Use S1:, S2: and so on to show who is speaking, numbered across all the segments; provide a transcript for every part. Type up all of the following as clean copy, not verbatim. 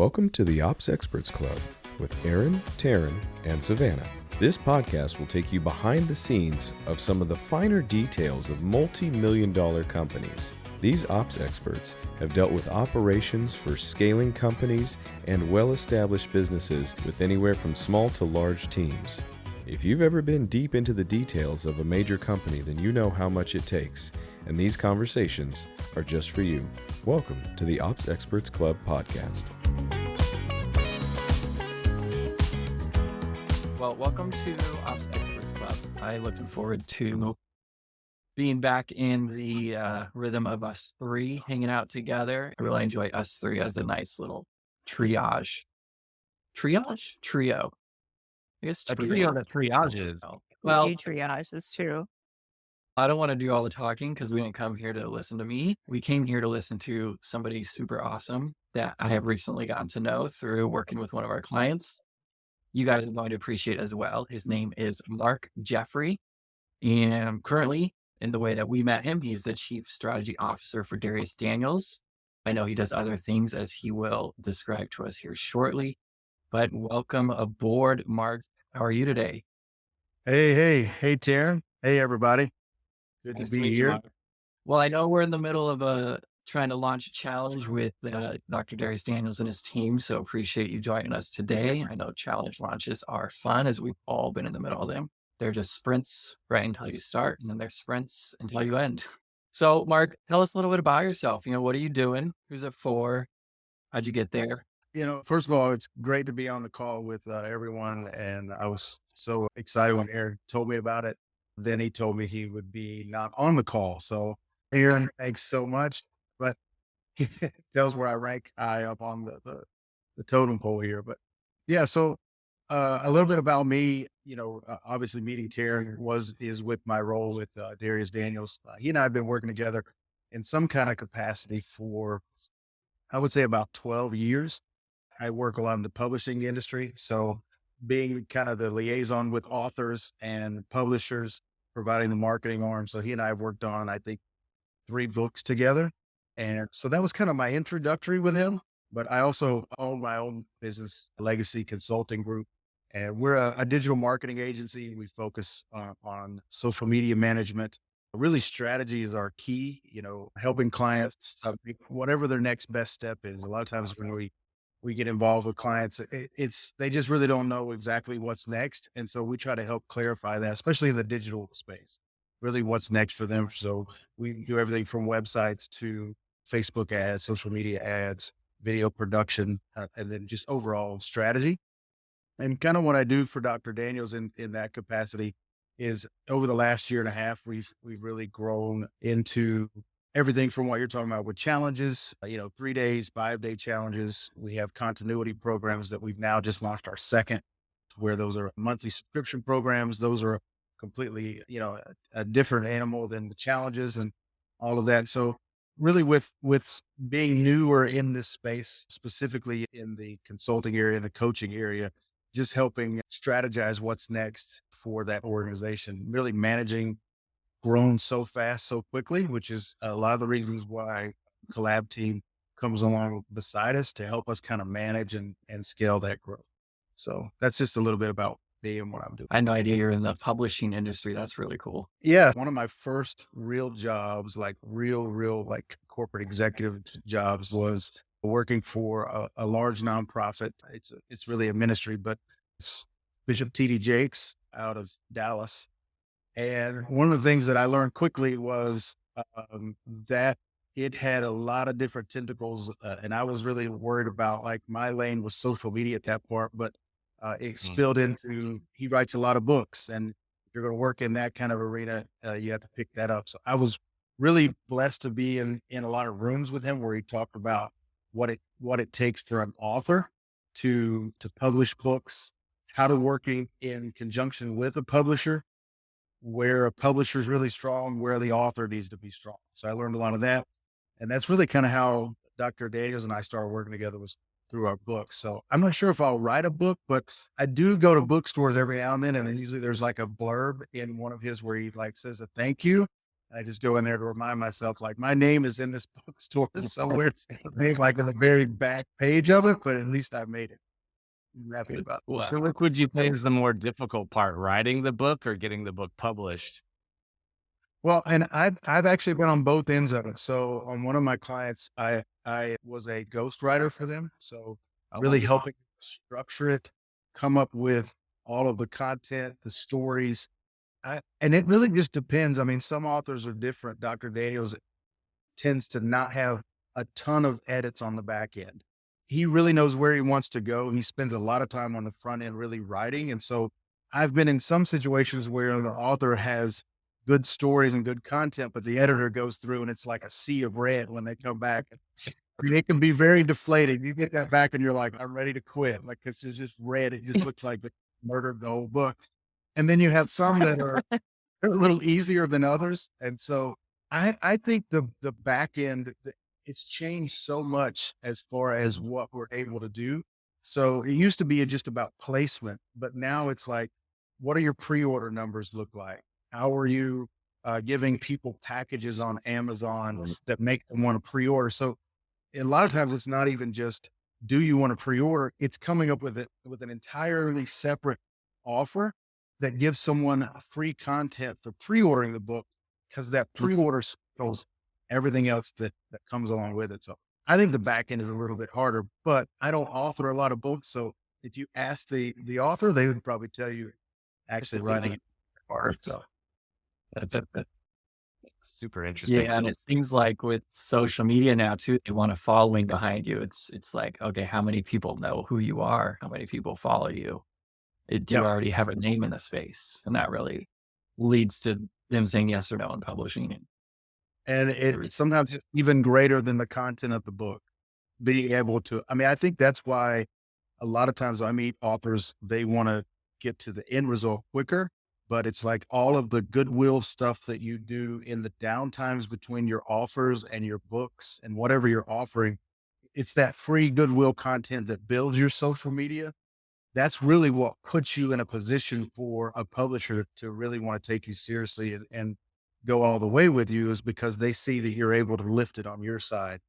S1: Welcome to the Ops Experts Club with Aaron, Terryn, and Savannah. This podcast will take you behind the scenes of some of the finer details of multi-million-dollar companies. These ops experts have dealt with operations for scaling companies and well-established businesses with anywhere from small to large teams. If you've ever been deep into the details of a major company, then you know how much it takes, and these conversations are just for you. Welcome to the Ops Experts Club podcast.
S2: Well, welcome to Ops Experts Club. I'm looking forward to being back in the rhythm of us three hanging out together. I really enjoy us three as a nice little trio. I guess
S3: A trio that triages.
S2: Well,
S4: We do triage, it's true.
S2: I don't want to do all the talking because we didn't come here to listen to me. We came here to listen to somebody super awesome that I have recently gotten to know through working with one of our clients. You guys are going to appreciate as well. His name is Marc Jeffery. And currently, in the way that we met him, he's the Chief Strategy Officer for Dharius Daniels. I know he does other things as he will describe to us here shortly. But welcome aboard, Marc. How are you today?
S3: Hey, Terryn. Hey, everybody. Good
S2: Nice
S3: to be
S2: meet you,
S3: here.
S2: Marc. Well, I know we're in the middle of trying to launch a challenge with Dr. Dharius Daniels and his team, so appreciate you joining us today. I know challenge launches are fun, as we've all been in the middle of them. They're just sprints right until you start, and then they're sprints until you end. So, Marc, tell us a little bit about yourself. What are you doing? Who's it for? How'd you get there?
S3: First of all, it's great to be on the call with everyone, and I was so excited when Aaron told me about it. Then he told me he would be not on the call. So, Aaron, thanks so much. But he tells where I rank high up on the totem pole here. But yeah, so a little bit about me. Obviously meeting Terryn is with my role with Dharius Daniels. He and I have been working together in some kind of capacity for, I would say, about 12 years. I work a lot in the publishing industry. So being kind of the liaison with authors and publishers, providing the marketing arm. So he and I have worked on, I think, 3 books together. And so that was kind of my introductory with him. But I also own my own business, Legacy Consulting Group. And we're a digital marketing agency. We focus on social media management. Really, strategy is our key, helping clients, whatever their next best step is. A lot of times when we get involved with clients, they just really don't know exactly what's next. And so we try to help clarify that, especially in the digital space, really what's next for them. So we do everything from websites to Facebook ads, social media ads, video production, and then just overall strategy. And kind of what I do for Dr. Daniels in that capacity is over the last year and a half, we've really grown into everything from what you're talking about with challenges, 3 days, 5-day challenges. We have continuity programs that we've now just launched our second, where those are monthly subscription programs. Those are completely, a different animal than the challenges and all of that. So really with being newer in this space, specifically in the consulting area, the coaching area, just helping strategize what's next for that organization, really managing grown so fast, so quickly, which is a lot of the reasons why Collab team comes along beside us to help us kind of manage and scale that growth. So that's just a little bit about me and what I'm doing.
S2: I had no idea you're in the publishing industry. That's really cool.
S3: Yeah. One of my first real jobs, like real like corporate executive jobs, was working for a large nonprofit. It's really a ministry, but it's Bishop T.D. Jakes out of Dallas. And one of the things that I learned quickly was that it had a lot of different tentacles. And I was really worried about, like, my lane was social media at that point, but it spilled into, he writes a lot of books, and if you're going to work in that kind of arena, you have to pick that up. So I was really blessed to be in a lot of rooms with him where he talked about what it takes for an author to publish books, how to work in conjunction with a publisher, where a publisher is really strong, where the author needs to be strong. So I learned a lot of that. And that's really kind of how Dr. Daniels and I started working together, was through our books. So I'm not sure if I'll write a book, but I do go to bookstores every now and then. And then usually there's like a blurb in one of his where he like says a thank you. I just go in there to remind myself, like, my name is in this bookstore somewhere, like in the very back page of it, but at least I made it. I'm happy about that.
S4: So what would you say is the more difficult part, writing the book or getting the book published?
S3: Well, and I've actually been on both ends of it. So on one of my clients, I was a ghostwriter for them. So
S4: Oh,
S3: really
S4: wow.
S3: helping structure it, come up with all of the content, the stories. And it really just depends. I mean, some authors are different. Dr. Daniels tends to not have a ton of edits on the back end. He really knows where he wants to go. He spends a lot of time on the front end really writing. And so I've been in some situations where the author has good stories and good content, but the editor goes through and it's like a sea of red when they come back. I mean, it can be very deflating. You get that back and you're like, I'm ready to quit. Like, it's just red. It just looks like they murdered the whole book. And then you have some that are a little easier than others. And so I think the back end, it's changed so much as far as what we're able to do. So it used to be just about placement, but now it's like, what are your pre-order numbers look like? How are you giving people packages on Amazon that make them want to pre-order? So a lot of times it's not even just, do you want to pre-order? It's coming up with it with an entirely separate offer that gives someone free content for pre-ordering the book, because that pre-order sells everything else that comes along with it. So I think the back end is a little bit harder, but I don't author a lot of books. So if you ask the author, they would probably tell you actually writing it hard. So
S2: That's
S4: Super interesting.
S2: yeah, and it seems like with social media now too, they want a following behind you. It's like, okay, how many people know who you are? How many people follow you? Do you
S3: yeah.
S2: already have a name in the space? And that really leads to them saying yes or no and publishing it.
S3: And it sometimes it's even greater than the content of the book. Being able to, I mean, I think that's why a lot of times I meet authors, they want to get to the end result quicker, but it's like all of the goodwill stuff that you do in the downtimes between your offers and your books and whatever you're offering. It's that free goodwill content that builds your social media. That's really what puts you in a position for a publisher to really want to take you seriously and go all the way with you, is because they see that you're able to lift it on your side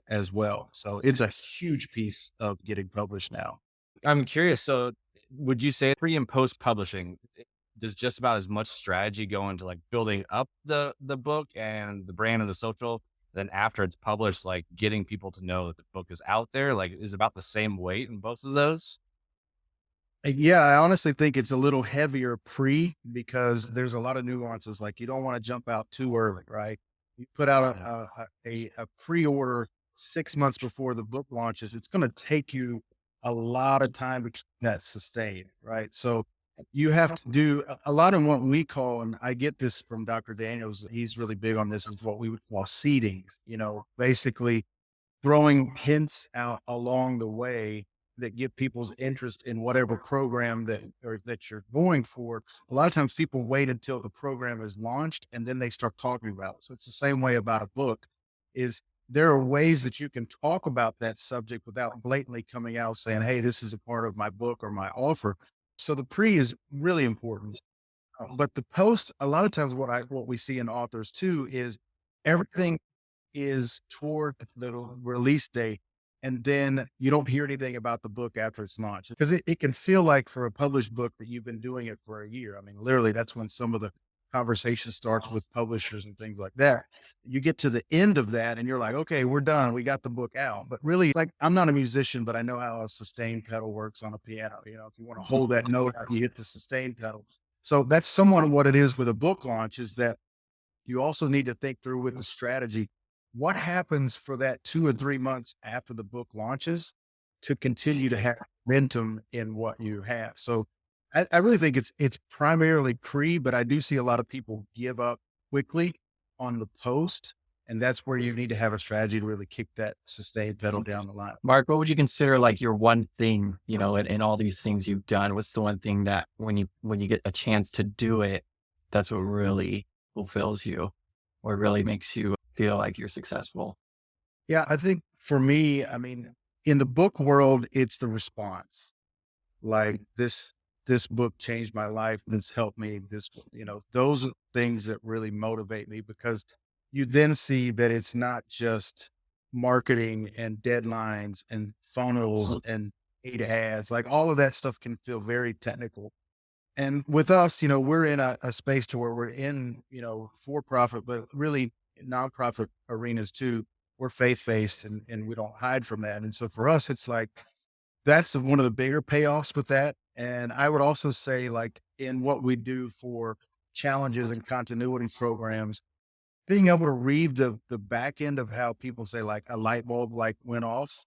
S3: as well. So it's a huge piece of getting published now.
S4: I'm curious. So would you say pre and post publishing, does just about as much strategy go into like building up the book and the brand and the social, then after it's published, like getting people to know that the book is out there, like is about the same weight in both of those?
S3: Yeah, I honestly think it's a little heavier pre, because there's a lot of nuances. Like, you don't want to jump out too early, right? You put out a pre-order 6 months before the book launches. It's going to take you a lot of time to keep that sustained, right? So you have to do a lot of what we call, and I get this from Dr. Daniels, he's really big on this, is what we would call seeding, basically throwing hints out along the way that get people's interest in whatever program that you're going for. A lot of times people wait until the program is launched and then they start talking about it. So it's the same way about a book. Is there are ways that you can talk about that subject without blatantly coming out saying, hey, this is a part of my book or my offer. So the pre is really important. But the post, a lot of times what we see in authors too is everything is toward the release date. And then you don't hear anything about the book after it's launched, because it can feel like, for a published book, that you've been doing it for a year. I mean, literally, that's when some of the conversation starts with publishers and things like that. You get to the end of that and you're like, okay, we're done. We got the book out. But really, it's like, I'm not a musician, but I know how a sustain pedal works on a piano. If you want to hold that note, you hit the sustain pedal. So that's somewhat what it is with a book launch, is that you also need to think through with the strategy, what happens for that 2 or 3 months after the book launches to continue to have momentum in what you have. So I really think it's primarily pre, but I do see a lot of people give up quickly on the post. And that's where you need to have a strategy to really kick that sustained pedal down the line.
S2: Mark, what would you consider like your one thing, in all these things you've done? What's the one thing that when you get a chance to do it, that's what really fulfills you or really makes you feel like you're successful?
S3: Yeah, I think for me, I mean, in the book world, it's the response. Like this this book changed my life. This helped me. This, those are things that really motivate me, because you then see that it's not just marketing and deadlines and funnels and paid ads. Like all of that stuff can feel very technical. And with us, we're in a space to where we're in, for profit, but really nonprofit arenas too. We're faith-based and we don't hide from that. And so for us, it's like, that's one of the bigger payoffs with that. And I would also say, like, in what we do for challenges and continuity programs, being able to read the back end of how people say, like, a light bulb like went off,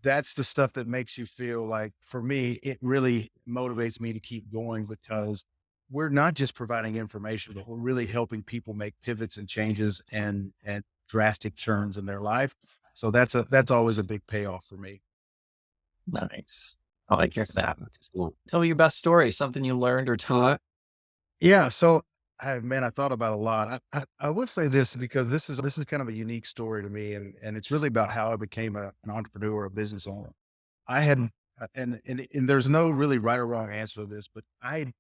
S3: that's the stuff that makes you feel like, for me, it really motivates me to keep going, because we're not just providing information, but we're really helping people make pivots and changes and drastic turns in their life. So that's always a big payoff for me.
S2: Nice. I like hearing that. Tell me your best story, something you learned or taught.
S3: Yeah. So, I thought about a lot. I will say this, because this is kind of a unique story to me, and it's really about how I became an entrepreneur, a business owner. I had, and there's no really right or wrong answer to this, but I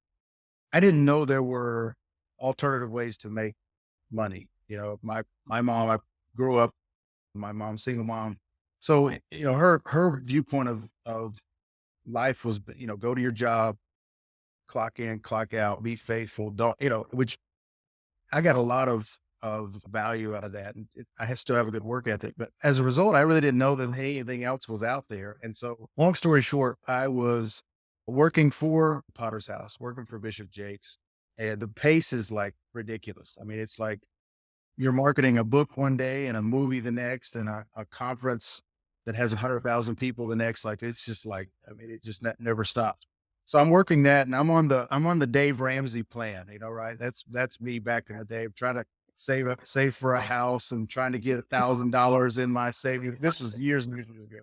S3: didn't know there were alternative ways to make money. My mom, I grew up, my mom, single mom. So, her viewpoint of life was, go to your job, clock in, clock out, be faithful, don't, which I got a lot of value out of that. And I still have a good work ethic, but as a result, I really didn't know that anything else was out there. And so, long story short, I was working for Potter's House, working for Bishop Jakes, and the pace is like ridiculous. I mean, it's like you're marketing a book one day and a movie the next, and a conference that has 100,000 people the next. Like, it's just like, I mean, it just never stops. So I'm working that, and I'm on the Dave Ramsey plan, right? That's me back in the day, trying to save for a house and trying to get $1,000 in my savings. This was years and years ago.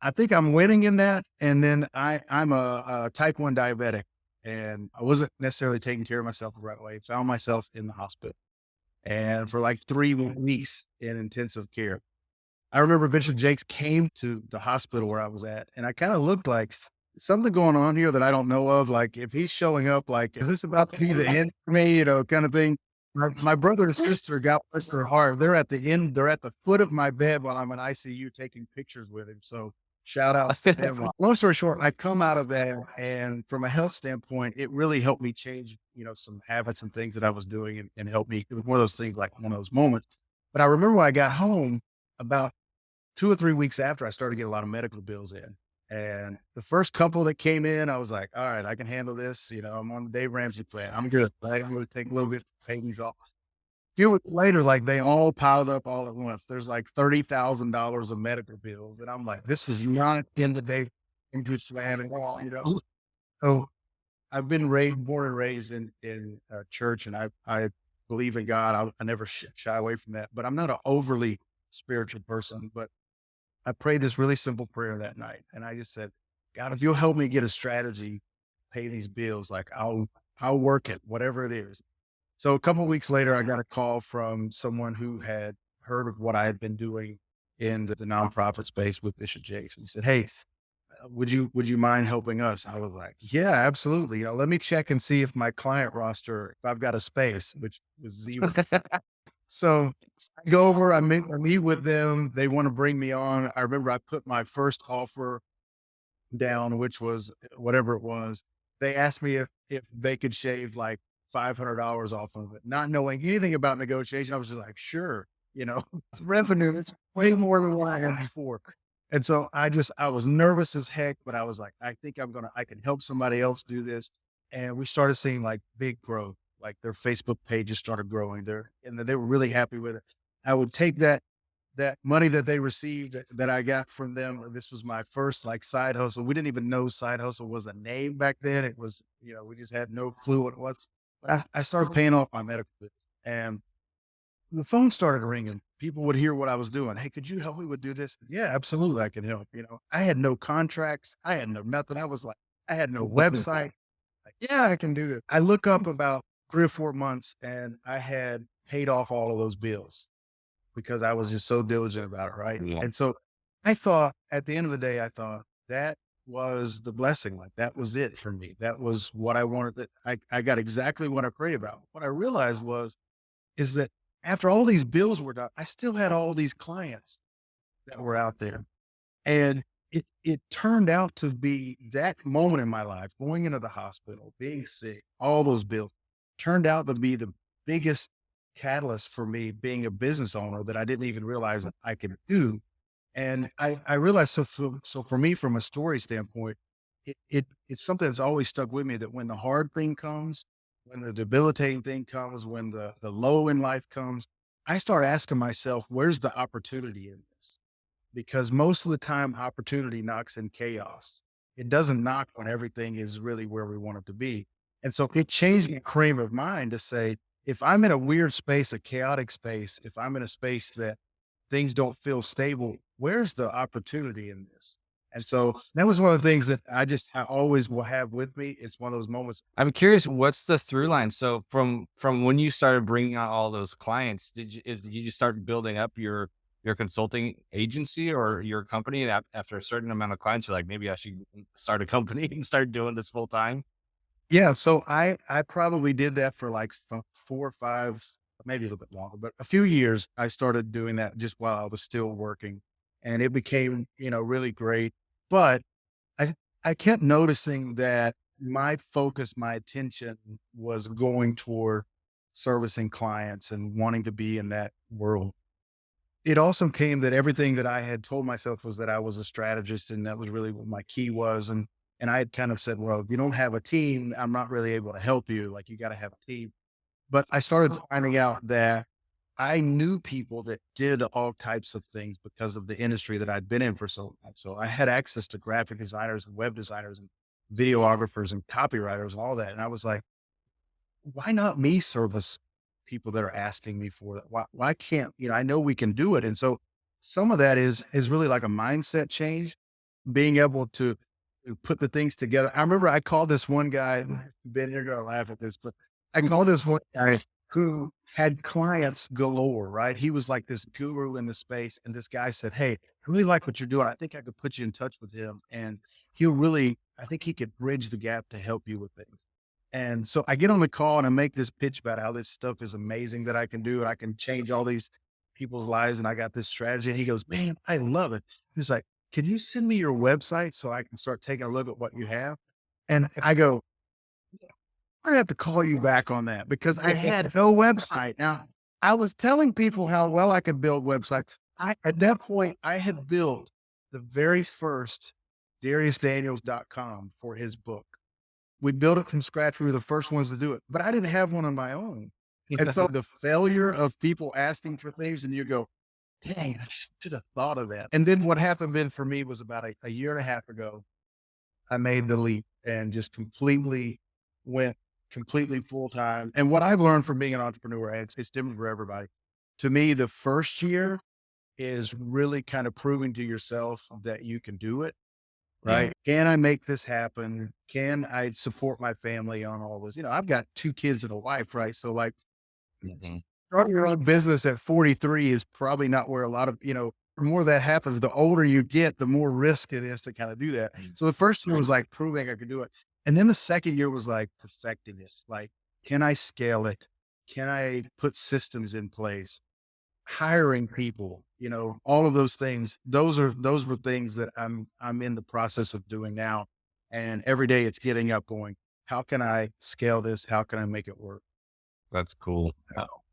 S3: I think I'm winning in that. And then I'm a type 1 diabetic, and I wasn't necessarily taking care of myself the right way. Found myself in the hospital, and for like 3 weeks in intensive care. I remember Bishop Jakes came to the hospital where I was at, and I kind of looked like, something going on here that I don't know of. Like, if he's showing up, like, is this about to be the end for me, kind of thing. My brother and sister, got bless their heart, they're at the end, they're at the foot of my bed while I'm in ICU taking pictures with him. So shout out to them. Long story short, I come out of that, and from a health standpoint, it really helped me change, some habits and things that I was doing, and helped me. It was one of those things, like one of those moments. But I remember when I got home, about 2 or 3 weeks after, I started to get a lot of medical bills in. And the first couple that came in, I was like, all right, I can handle this. I'm on the Dave Ramsey plan. I'm good. Right? I'm going to take a little bit to pay these off. A few weeks later, like, they all piled up all at once. There's like $30,000 of medical bills. And I'm like, this was not in the Dave Ramsey plan at all, So I've been born and raised in church, and I believe in God. I never shy away from that, but I'm not an overly spiritual person. But I prayed this really simple prayer that night, and I just said, God, if you'll help me get a strategy, pay these bills, like, I'll work it, whatever it is. So a couple of weeks later, I got a call from someone who had heard of what I had been doing in the nonprofit space with Bishop Jakes. And he said, hey, would you mind helping us? I was like, yeah, absolutely. Let me check and see if my client roster, if I've got a space, which was zero. So I go over, I meet with them. They want to bring me on. I remember I put my first offer down, which was whatever it was. They asked me if they could shave like $500 off of it, not knowing anything about negotiation. I was just like, sure, it's revenue. It's way more than what I had before. And so I was nervous as heck, but I was like, I think I can help somebody else do this. And we started seeing like big growth. Like, their Facebook pages started growing there, and they were really happy with it. I would take that money that they received that I got from them. This was my first like side hustle. We didn't even know side hustle was a name back then. It was, we just had no clue what it was. But I started paying off my medical bills, and the phone started ringing. People would hear what I was doing. Hey, could you help me with do this? Yeah, absolutely. I can help. I had no contracts. I had no nothing. I had no website. Like, yeah, I can do this. I look up about 3 or 4 months, and I had paid off all of those bills because I was just so diligent about it. Right. Yeah. And so I thought, at the end of the day, that was the blessing. Like that was it for me. That was what I wanted. I got exactly what I prayed about. What I realized is that after all these bills were done, I still had all these clients that were out there. And it turned out to be that moment in my life, going into the hospital, being sick, all those bills turned out to be the biggest catalyst for me being a business owner that I didn't even realize that I could do. And I realized, so for me, from a story standpoint, it's something that's always stuck with me, that when the hard thing comes, when the debilitating thing comes, when the low in life comes, I start asking myself, where's the opportunity in this? Because most of the time, opportunity knocks in chaos. It doesn't knock when everything is really where we want it to be. And so it changed my frame of mind to say, if I'm in a weird space, a chaotic space, if I'm in a space that things don't feel stable, where's the opportunity in this? And so that was one of the things that I always will have with me. It's one of those moments.
S4: I'm curious, what's the through line? So from when you started bringing on all those clients, did you just start building up your consulting agency or your company, and after a certain amount of clients, you're like, maybe I should start a company and start doing this full time?
S3: Yeah. So I probably did that for like 4 or 5, maybe a little bit longer, but a few years. I started doing that just while I was still working, and it became, really great. But I, I kept noticing that my focus, my attention was going toward servicing clients and wanting to be in that world. It also came that everything that I had told myself was that I was a strategist, and that was really what my key was. And I had kind of said, well, if you don't have a team, I'm not really able to help you. Like, you got to have a team. But I started finding out that I knew people that did all types of things because of the industry that I'd been in for so long. So I had access to graphic designers and web designers and videographers and copywriters and all that. And I was like, why not me service people that are asking me for that? Why can't, I know we can do it. And so some of that is really like a mindset change, being able to put the things together. I remember I called this one guy, Ben, you're going to laugh at this, but I called this one guy who had clients galore, right? He was like this guru in the space. And this guy said, hey, I really like what you're doing. I think I could put you in touch with him, and I think he could bridge the gap to help you with things. And so I get on the call and I make this pitch about how this stuff is amazing that I can do, and I can change all these people's lives. And I got this strategy. And he goes, man, I love it. He's like, can you send me your website so I can start taking a look at what you have? And I go, I have to call you back on that, because I had no website. Now, I was telling people how well I could build websites. At that point, I had built the very first DhariusDaniels.com for his book. We built it from scratch. We were the first ones to do it, but I didn't have one on my own. And so the failure of people asking for things, and you go, dang, I should have thought of that. And then what happened then for me was about a year and a half ago, I made the leap and just went completely full time. And what I've learned from being an entrepreneur, and it's different for everybody. To me, the first year is really kind of proving to yourself that you can do it. Right. Yeah. Can I make this happen? Can I support my family on all this? I've got 2 kids and a wife, right? So like, starting your own business at 43 is probably not where a lot of, the more that happens, the older you get, the more risk it is to kind of do that. So the first year was like proving I could do it. And then the second year was like perfecting this. Like, can I scale it? Can I put systems in place? Hiring people, all of those things. Those were things that I'm in the process of doing now. And every day it's getting up going, how can I scale this? How can I make it work?
S4: That's cool.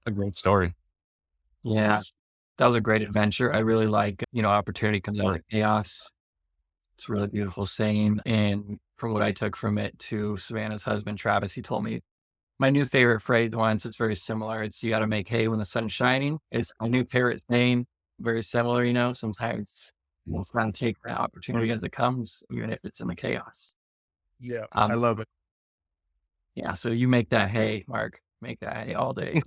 S4: A great story.
S2: Yeah, that was a great adventure. I really like, opportunity comes out of chaos. It's a really beautiful saying. And from what I took from it to Savannah's husband, Travis, he told me my new favorite phrase once. It's very similar. It's, you got to make hay when the sun's shining. It's my new favorite saying. Very similar, sometimes it's got to take the opportunity as it comes, even if it's in the chaos.
S3: Yeah. I love it.
S2: Yeah. So you make that hay, Mark, make that hay all day.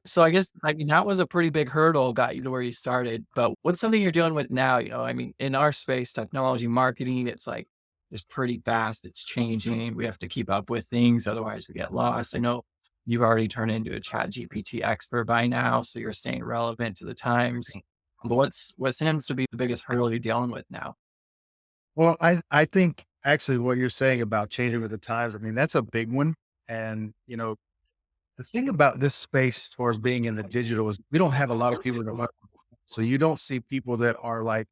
S2: So I guess, that was a pretty big hurdle, got you to where you started, but what's something you're dealing with now? In our space, technology, marketing, it's pretty fast. It's changing. We have to keep up with things. Otherwise we get lost. I know you've already turned into a ChatGPT expert by now, so you're staying relevant to the times. But what seems to be the biggest hurdle you're dealing with now?
S3: Well, I think actually what you're saying about changing with the times, I mean, that's a big one. And, the thing about this space as far as being in the digital is we don't have a lot of people that so you don't see people that are like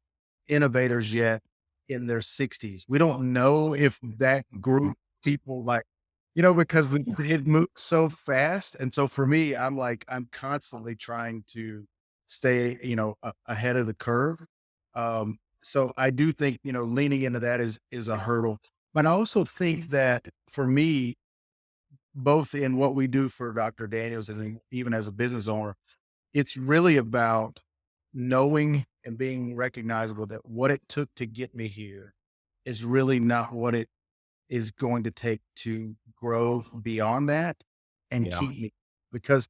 S3: innovators yet in their 60s. We don't know if that group people like, because it moves so fast. And so for me, I'm constantly trying to stay, ahead of the curve. So I do think, leaning into that is a hurdle. But I also think that for me, both in what we do for Dr. Daniels and then even as a business owner, it's really about knowing and being recognizable that what it took to get me here is really not what it is going to take to grow beyond that and
S4: Yeah.
S3: keep me. Because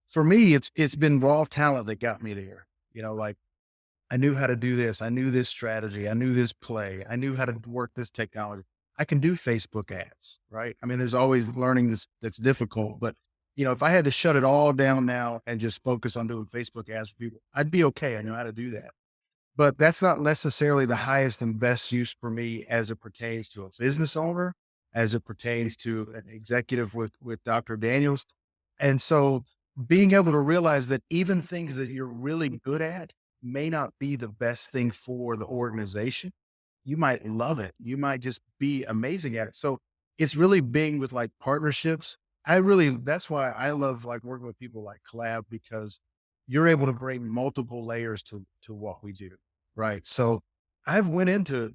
S3: for me, it's been raw talent that got me there. Like I knew how to do this. I knew this strategy. I knew this play. I knew how to work this technology. I can do Facebook ads, right? I mean, there's always learning that's difficult, but if I had to shut it all down now and just focus on doing Facebook ads for people, I'd be okay. I know how to do that. But that's not necessarily the highest and best use for me as it pertains to a business owner, as it pertains to an executive with Dr. Daniels. And so being able to realize that even things that you're really good at may not be the best thing for the organization. You might love it. You might just be amazing at it. So it's really being with like partnerships. That's why I love like working with people like Collab because you're able to bring multiple layers to what we do. Right. So I've went to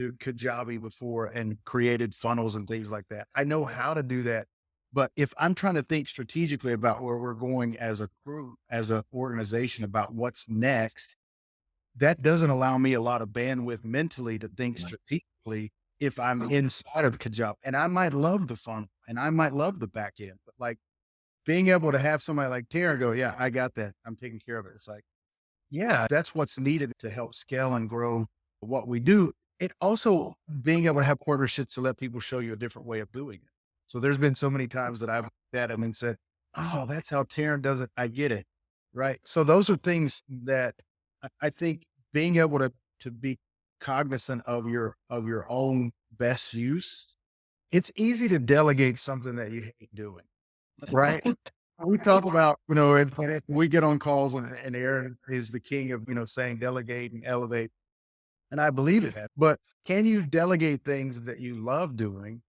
S3: Kajabi before and created funnels and things like that. I know how to do that. But if I'm trying to think strategically about where we're going as a group, as an organization about what's next, that doesn't allow me a lot of bandwidth mentally to think strategically if I'm inside of Kajabi. And I might love the funnel and I might love the back end, but like being able to have somebody like Terryn go, yeah, I got that. I'm taking care of it. It's like, yeah, that's what's needed to help scale and grow what we do. It also being able to have partnerships to let people show you a different way of doing it. So there's been so many times that I've looked at them and said, "Oh, that's how Terryn does it. I get it." Right. So those are things that I think being able to be cognizant of your own best use. It's easy to delegate something that you hate doing. Right. We talk about, and we get on calls and Aaron is the king of, saying delegate and elevate. And I believe in that. But can you delegate things that you love doing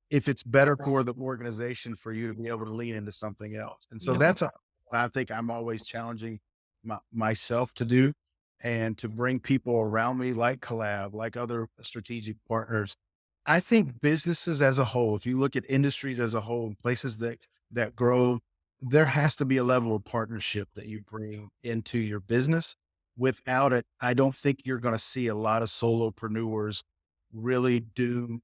S3: if it's better for the organization for you to be able to lean into something else? And so I think I'm always challenging myself to do and to bring people around me like Collab, like other strategic partners. I think businesses as a whole, if you look at industries as a whole, places that grow, there has to be a level of partnership that you bring into your business. Without it, I don't think you're going to see a lot of solopreneurs really do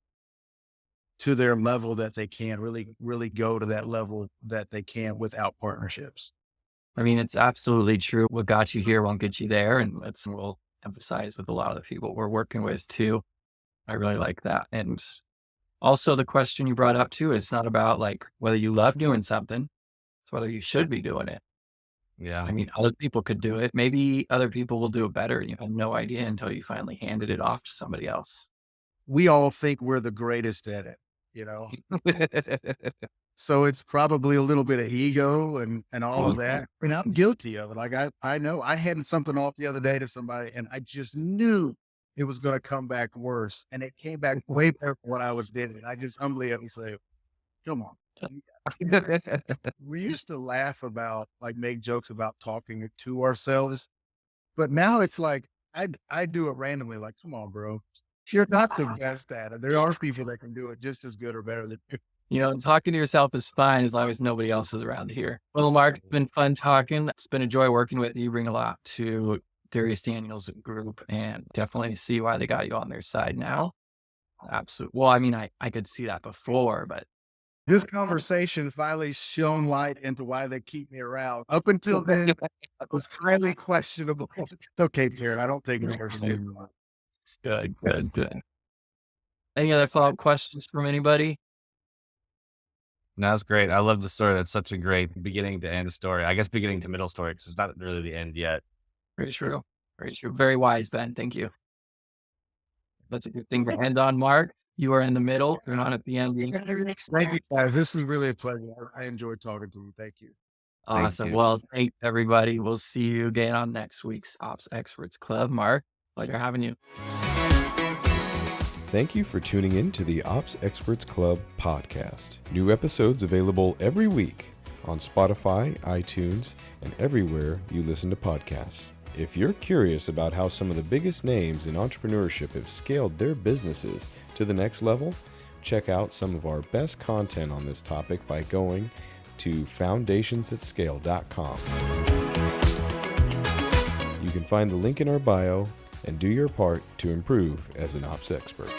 S3: to their level that they can really go to that level that they can without partnerships.
S2: I mean, it's absolutely true. What got you here won't get you there. And we'll emphasize with a lot of the people we're working with too. I really like that. And also the question you brought up too, it's not about like whether you love doing something, it's whether you should be doing it.
S4: Yeah.
S2: I mean, other people could do it. Maybe other people will do it better. And you have no idea until you finally handed it off to somebody else.
S3: We all think we're the greatest at it, So it's probably a little bit of ego and all of that. I mean, I'm guilty of it. Like I know I handed something off the other day to somebody and I just knew it was going to come back worse. And it came back way better than what I was doing. I just humbly had to say, come on. We used to laugh about, like make jokes about talking to ourselves, but now it's like, I do it randomly. Like, come on, bro. You're not the best at it. There are people that can do it just as good or better than you.
S2: Talking to yourself is fine as long as nobody else is around here. Well, Mark, it's been fun talking. It's been a joy working with you. You bring a lot to Dharius Daniels group and definitely see why they got you on their side now. Absolutely. Well, I mean, I could see that before, but
S3: this conversation finally shone light into why they keep me around. Up until then, it was highly questionable. It's okay, Terryn. I don't take it personally.
S2: Good. Any other follow-up questions from anybody?
S4: No, that's great. I love the story. That's such a great beginning to end story. I guess beginning to middle story because it's not really the end yet.
S2: Very true. Very true. Very wise, Ben. Thank you. That's a good thing to end on, Mark. You are in the middle. You're not at the end.
S3: Thank you, guys. This is really a pleasure. I enjoyed talking to you. Thank you.
S2: Awesome.
S4: you.
S2: Well, thanks everybody. We'll see you again on next week's Ops Experts Club. Mark, pleasure having you.
S1: Thank you for tuning in to the Ops Experts Club podcast. New episodes available every week on Spotify, iTunes, and everywhere you listen to podcasts. If you're curious about how some of the biggest names in entrepreneurship have scaled their businesses to the next level, check out some of our best content on this topic by going to foundationsthatscale.com. You can find the link in our bio and do your part to improve as an ops expert.